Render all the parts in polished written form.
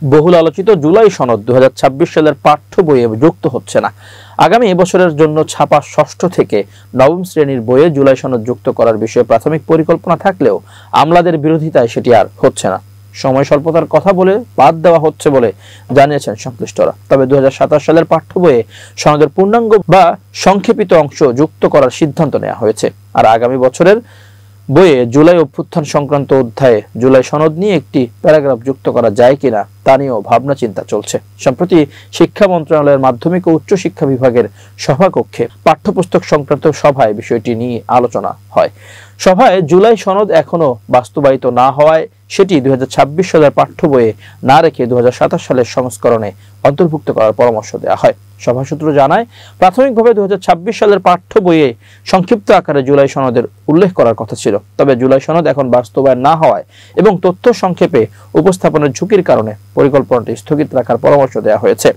বহুল আলোচিত জুলাই সনদ 2026 সালের পাঠ্য বইয়ে যুক্ত হচ্ছে না। আগামী বছরের জন্য ছাপা ষষ্ঠ থেকে নবম শ্রেণীর বইয়ে জুলাই সনদ যুক্ত করার বিষয়ে প্রাথমিক পরিকল্পনা থাকলেও আমলাদের বিরোধিতায় সেটি আর হচ্ছে না। সময় স্বল্পতার কথা বলে বাদ দেওয়া হচ্ছে বলে জানিয়েছেন সংশ্লিষ্টরা। তবে 2027 সালের পাঠ্য বইয়ে সনদের পূর্ণাঙ্গ বা সংক্ষেপিত অংশ যুক্ত করার সিদ্ধান্ত নেওয়া হয়েছে। আর আগামী বছরের বইয়ে জুলাই অভ্যুত্থান সংক্রান্ত অধ্যায়ে জুলাই সনদ নিয়ে একটি প্যারাগ্রাফ যুক্ত করা যায় কিনা তা নিয়েও ভাবনা চিন্তা চলছে। সম্প্রতি শিক্ষা মন্ত্রণালয়ের মাধ্যমিক ও উচ্চ শিক্ষা বিভাগের সভাকক্ষে পাঠ্যপুস্তক সংক্রান্ত সভায় বিষয়টি নিয়ে আলোচনা হয়। সভায় জুলাই সনদ এখনো বাস্তবায়িত না হওয়ায় সেটি 2026 সালের পাঠ্য বইয়ে না রেখে 2027 সালের সংস্করণে অন্তর্ভুক্ত করার পরামর্শ দেওয়া হয়। সভা সূত্র জানায়, প্রাথমিকভাবে 2026 সালের পাঠ্য বইয়ে সংক্ষিপ্ত আকারে জুলাই সনদের উল্লেখ করার কথা ছিল। তবে জুলাই সনদ এখন বাস্তবায়ন না হওয়ায় এবং তথ্য সংক্ষেপে উপস্থাপনের ঝুঁকির কারণে পরিকল্পনাটি স্থগিত রাখার পরামর্শ দেওয়া হয়েছে।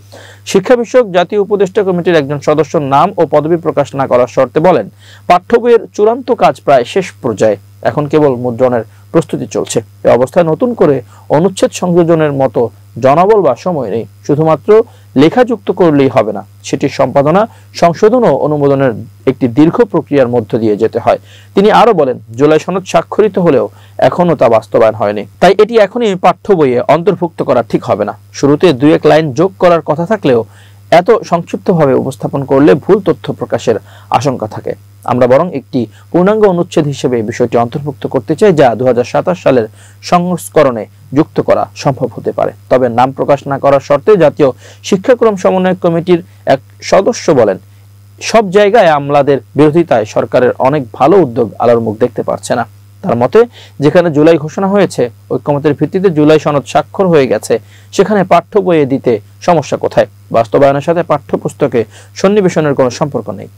শিক্ষা বিষয়ক জাতীয় উপদেষ্টা কমিটির একজন সদস্য নাম ও পদবি প্রকাশ না করার শর্তে বলেন, পাঠ্য বইয়ের চূড়ান্ত কাজ প্রায় শেষ পর্যায়ে, এখন কেবল মুদ্রণের প্রস্তুতি চলছে। এই অবস্থায় নতুন করে অনুচ্ছেদ সংযোজনের মতো জনবল বা সময় নেই। শুধুমাত্র লেখা যুক্ত করলেই হবে না, সেটির সম্পাদনা, সংশোধন ও অনুমোদনের একটি দীর্ঘ প্রক্রিয়ার মধ্য দিয়ে যেতে হয়। তিনি আরো বলেন, জুলাই সনদ স্বাক্ষরিত হলেও এখনো তা বাস্তবায়ন হয়নি, তাই এটি এখনই পাঠ্য বইয়ে অন্তর্ভুক্ত করা ঠিক হবে না। শুরুতে 2-1 লাইন যোগ করার কথা থাকলেও এত সংক্ষিপ্তভাবে উপস্থাপন করলে ভুল তথ্য প্রকাশের আশঙ্কা থাকে। আমরা বরং একটি পূর্ণাঙ্গ অনুচ্ছেদ হিসেবে বিষয়টি অন্তর্ভুক্ত করতে চাই, যা 2027 সালের সংস্করণে যুক্ত করা সম্ভব হতে পারে। তবে নাম প্রকাশ না করার শর্তে জাতীয় শিক্ষাক্রম সমন্বয় কমিটির এক সদস্য বলেন, সব জায়গায় আমলাদের বিরোধিতায় সরকারের অনেক ভালো উদ্যোগ আলোর মুখ দেখতে পারছে না। তার মতে, যেখানে জুলাই ঘোষণা হয়েছে, ঐক্যমতের ভিত্তিতে জুলাই সনদ স্বাক্ষর হয়ে গেছে, সেখানে পাঠ্য বইয়ে দিতে সমস্যা কোথায়? বাস্তবায়নের সাথে পাঠ্যপুস্তকে সন্নিবেশনের কোনো সম্পর্ক নেই।